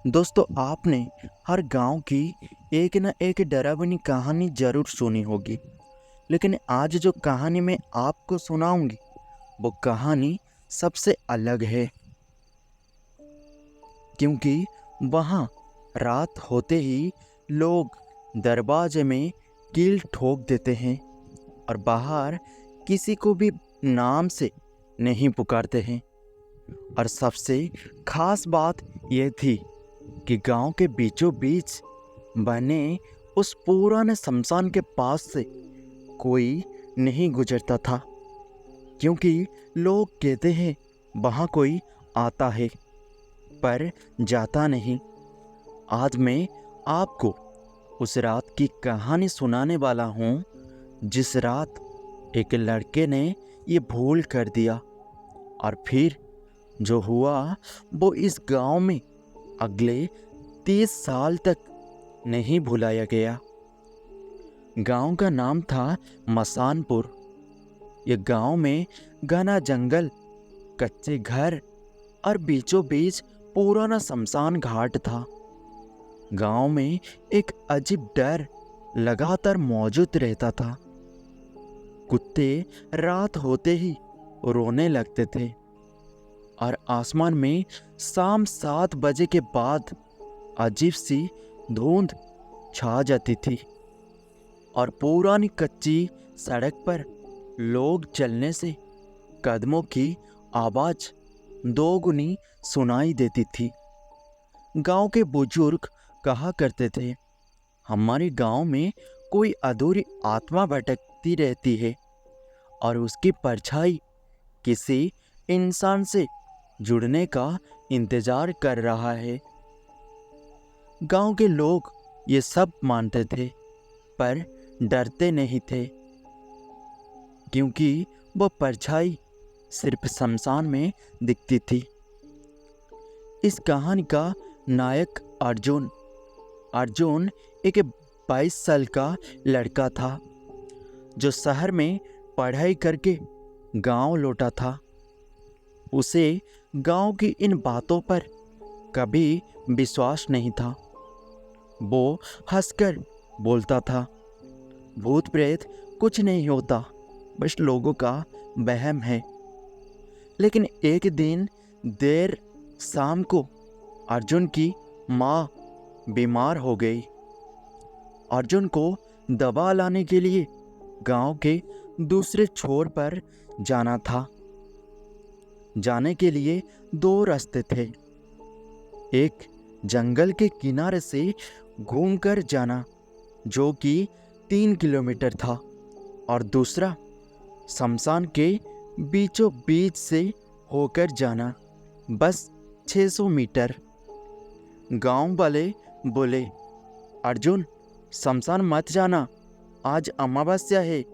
दोस्तों, आपने हर गांव की एक न एक डरावनी कहानी ज़रूर सुनी होगी। लेकिन आज जो कहानी मैं आपको सुनाऊंगी वो कहानी सबसे अलग है। क्योंकि वहाँ रात होते ही लोग दरवाजे में कील ठोक देते हैं और बाहर किसी को भी नाम से नहीं पुकारते हैं। और सबसे खास बात यह थी कि गांव के बीचों बीच बने उस पुराने शमशान के पास से कोई नहीं गुजरता था। क्योंकि लोग कहते हैं वहाँ कोई आता है पर जाता नहीं। आज मैं आपको उस रात की कहानी सुनाने वाला हूँ जिस रात एक लड़के ने ये भूल कर दिया। और फिर जो हुआ वो इस गांव में अगले 30 साल तक नहीं भुलाया गया। गांव का नाम था मसानपुर। ये गांव में घना जंगल, कच्चे घर और बीचों बीच पुराना शमशान घाट था। गांव में एक अजीब डर लगातार मौजूद रहता था। कुत्ते रात होते ही रोने लगते थे और आसमान में शाम 7 बजे के बाद अजीब सी धुंध छा जाती थी और पुरानी कच्ची सड़क पर लोग चलने से कदमों की आवाज़ दोगुनी सुनाई देती थी। गांव के बुजुर्ग कहा करते थे, हमारे गांव में कोई अधूरी आत्मा भटकती रहती है और उसकी परछाई किसी इंसान से जुड़ने का इंतजार कर रहा है। गांव के लोग ये सब मानते थे पर डरते नहीं थे, क्योंकि वो परछाई सिर्फ शमशान में दिखती थी। इस कहानी का नायक अर्जुन एक 22 साल का लड़का था जो शहर में पढ़ाई करके गांव लौटा था। उसे गांव की इन बातों पर कभी विश्वास नहीं था। वो हंसकर बोलता था, भूत प्रेत कुछ नहीं होता, बस लोगों का वहम है। लेकिन एक दिन देर शाम को अर्जुन की माँ बीमार हो गई। अर्जुन को दवा लाने के लिए गांव के दूसरे छोर पर जाना था। जाने के लिए 2 रास्ते थे। एक जंगल के किनारे से घूमकर जाना जो कि 3 किलोमीटर था और दूसरा शमशान के बीचों बीच से होकर जाना बस 600 मीटर। गांव वाले बोले, अर्जुन शमशान मत जाना, आज अमावस्या है।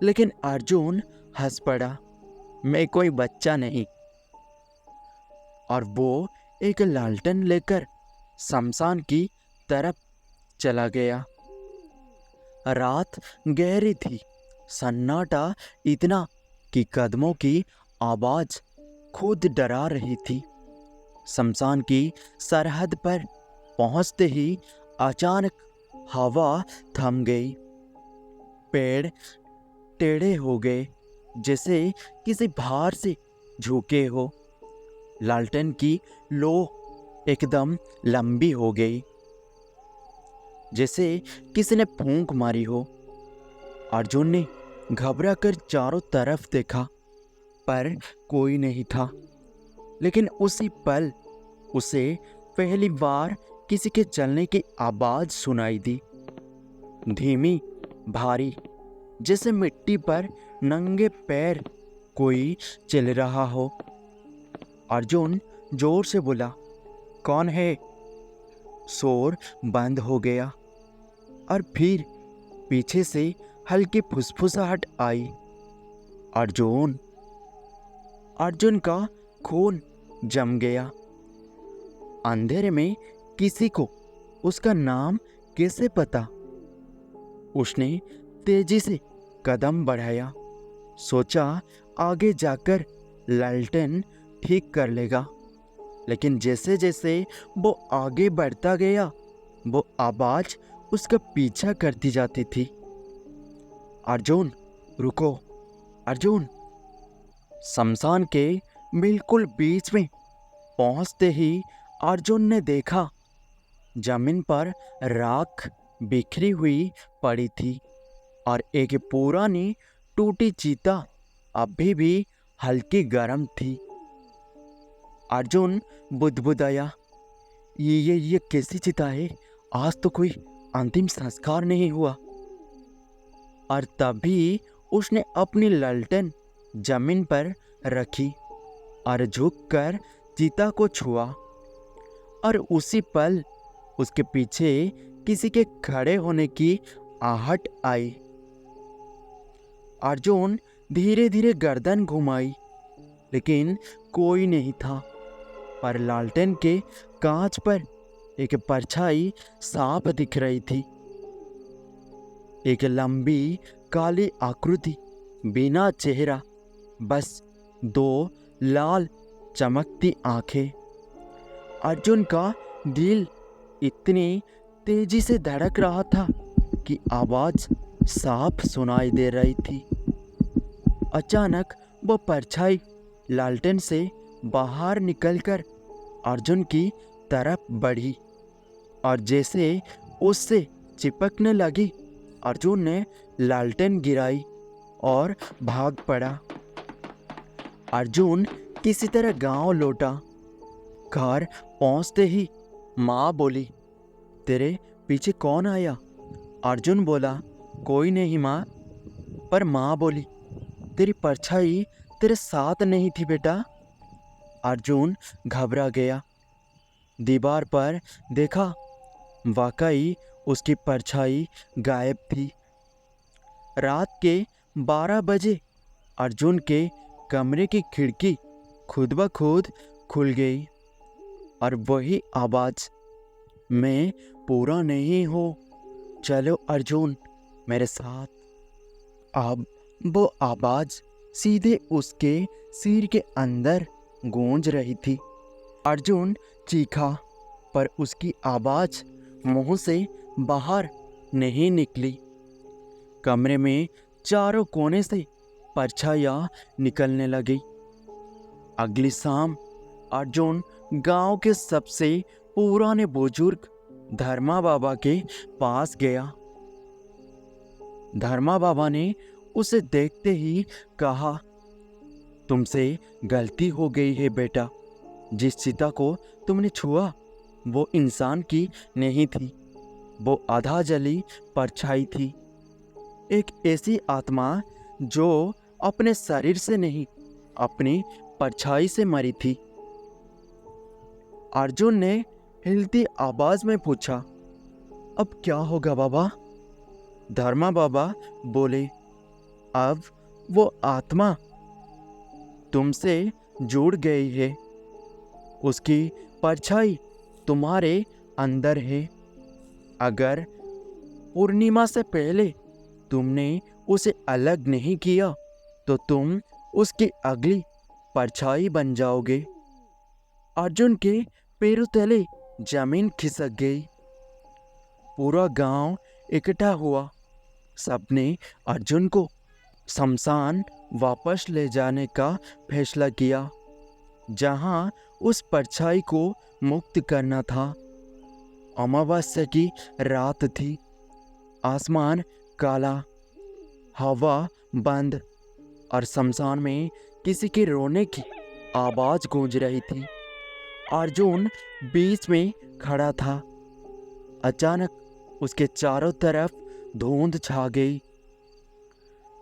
लेकिन अर्जुन हंस पड़ा, मैं कोई बच्चा नहीं। और वो एक लालटेन लेकर शमशान की तरफ चला गया। रात गहरी थी, सन्नाटा इतना कि कदमों की आवाज़ खुद डरा रही थी। शमशान की सरहद पर पहुंचते ही अचानक हवा थम गई। पेड़ टेढ़े हो गए जैसे किसी भार से झुके हो। लालटेन की लो एकदम लंबी हो गई जैसे किसी ने फूंक मारी हो। अर्जुन ने घबरा कर चारों तरफ देखा पर कोई नहीं था। लेकिन उसी पल उसे पहली बार किसी के चलने की आवाज़ सुनाई दी, धीमी, भारी, जैसे मिट्टी पर नंगे पैर कोई चल रहा हो। अर्जुन जोर से बोला, कौन है? शोर बंद हो गया और फिर पीछे से हल्की फुसफुसाहट आई, अर्जुन। अर्जुन का खून जम गया। अंधेरे में किसी को उसका नाम कैसे पता? उसने तेजी से कदम बढ़ाया, सोचा आगे जाकर लालटेन ठीक कर लेगा। लेकिन जैसे जैसे वो आगे बढ़ता गया वो आवाज उसका पीछा करती जाती थी। अर्जुन, रुको, अर्जुन। शमशान के बिल्कुल बीच में पहुंचते ही अर्जुन ने देखा जमीन पर राख बिखरी हुई पड़ी थी और एक पुरानी टूटी चीता अभी भी हल्की गर्म थी। अर्जुन बुदबुदाया, ये कैसी चिता है? आज तो कोई अंतिम संस्कार नहीं हुआ। और तभी उसने अपनी ललटेन जमीन पर रखी और झुककर चिता को छुआ और उसी पल उसके पीछे किसी के खड़े होने की आहट आई। अर्जुन धीरे धीरे गर्दन घुमाई लेकिन कोई नहीं था, पर लालटेन के कांच पर एक परछाई साफ दिख रही थी। एक लंबी काली आकृति, बिना चेहरा, बस दो लाल चमकती आंखें। अर्जुन का दिल इतनी तेजी से धड़क रहा था कि आवाज साफ सुनाई दे रही थी। अचानक वो परछाई लालटेन से बाहर निकलकर अर्जुन की तरफ बढ़ी और जैसे उससे चिपकने लगी अर्जुन ने लालटेन गिराई और भाग पड़ा। अर्जुन किसी तरह गांव लौटा। घर पहुंचते ही माँ बोली, तेरे पीछे कौन आया? अर्जुन बोला, कोई नहीं माँ। पर माँ बोली, तेरी परछाई तेरे साथ नहीं थी बेटा। अर्जुन घबरा गया। दीवार पर देखा, वाकई उसकी परछाई गायब थी। रात के 12 बजे अर्जुन के कमरे की खिड़की खुद ब खुद खुल गई और वही आवाज, मैं पूरा नहीं हूँ, चलो अर्जुन मेरे साथ। अब वो आवाज सीधे उसके सिर के अंदर गूंज रही थी। अर्जुन चीखा पर उसकी आवाज मुंह से बाहर नहीं निकली। कमरे में चारों कोने से परछाइयां निकलने लगी। अगली शाम अर्जुन गांव के सबसे पुराने बुजुर्ग धर्मा बाबा के पास गया। धर्मा बाबा ने उसे देखते ही कहा, तुमसे गलती हो गई है बेटा। जिस चिता को तुमने छुआ वो इंसान की नहीं थी, वो आधा जली परछाई थी। एक ऐसी आत्मा जो अपने शरीर से नहीं अपनी परछाई से मरी थी। अर्जुन ने हिलती आवाज में पूछा, अब क्या होगा बाबा? धर्मा बाबा बोले, अब वो आत्मा तुमसे जुड़ गई है, उसकी परछाई तुम्हारे अंदर है। अगर पूर्णिमा से पहले तुमने उसे अलग नहीं किया तो तुम उसकी अगली परछाई बन जाओगे। अर्जुन के पैरों तले जमीन खिसक गई। पूरा गांव इकट्ठा हुआ। सबने अर्जुन को शमशान वापस ले जाने का फैसला किया, जहां उस परछाई को मुक्त करना था। अमावस्या की रात थी। आसमान काला, हवा बंद और शमशान में किसी के रोने की आवाज गूंज रही थी। अर्जुन बीच में खड़ा था। अचानक उसके चारों तरफ धुंध छा गई।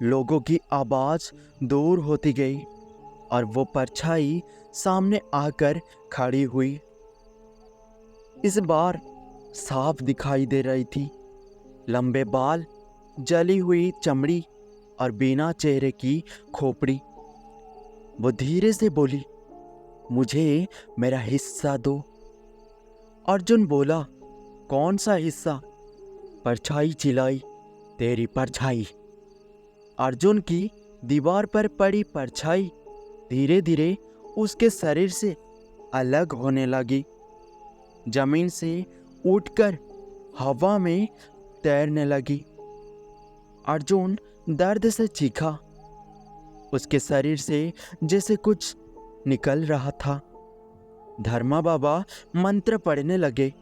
लोगों की आवाज दूर होती गई और वो परछाई सामने आकर खड़ी हुई। इस बार साफ दिखाई दे रही थी। लंबे बाल, जली हुई चमड़ी और बिना चेहरे की खोपड़ी। वो धीरे से बोली, मुझे मेरा हिस्सा दो। अर्जुन बोला, कौन सा हिस्सा? परछाई चिल्लाई, तेरी परछाई। अर्जुन की दीवार पर पड़ी परछाई धीरे धीरे उसके शरीर से अलग होने लगी, जमीन से उठकर हवा में तैरने लगी। अर्जुन दर्द से चीखा। उसके शरीर से जैसे कुछ निकल रहा था। धर्मा बाबा मंत्र पढ़ने लगे।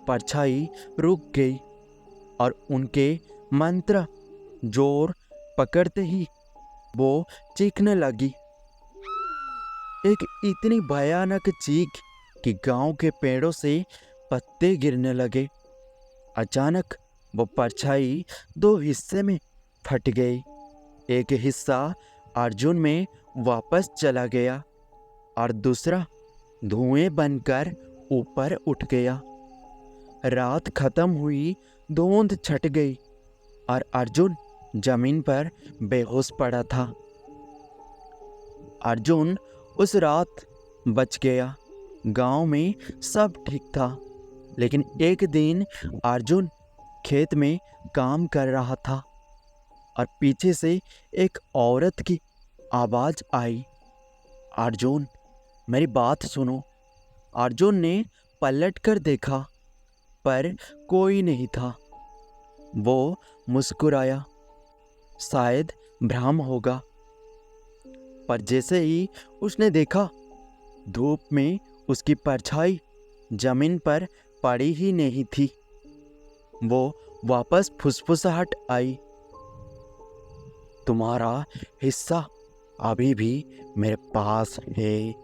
परछाई रुक गई और उनके मंत्र जोर पकड़ते ही वो चीखने लगी। एक इतनी भयानक चीख कि गांव के पेड़ों से पत्ते गिरने लगे। अचानक वो परछाई दो हिस्से में फट गई। एक हिस्सा अर्जुन में वापस चला गया और दूसरा धुएं बनकर ऊपर उठ गया। रात खत्म हुई, धुंध छट गई और अर्जुन जमीन पर बेहोश पड़ा था। अर्जुन उस रात बच गया। गांव में सब ठीक था, लेकिन एक दिन अर्जुन खेत में काम कर रहा था और पीछे से एक औरत की आवाज़ आई, अर्जुन मेरी बात सुनो। अर्जुन ने पलट कर देखा, पर कोई नहीं था। वो मुस्कुराया, शायद भ्रम होगा। पर जैसे ही उसने देखा, धूप में उसकी परछाई जमीन पर पड़ी ही नहीं थी। वो वापस फुसफुसाहट आई, तुम्हारा हिस्सा अभी भी मेरे पास है।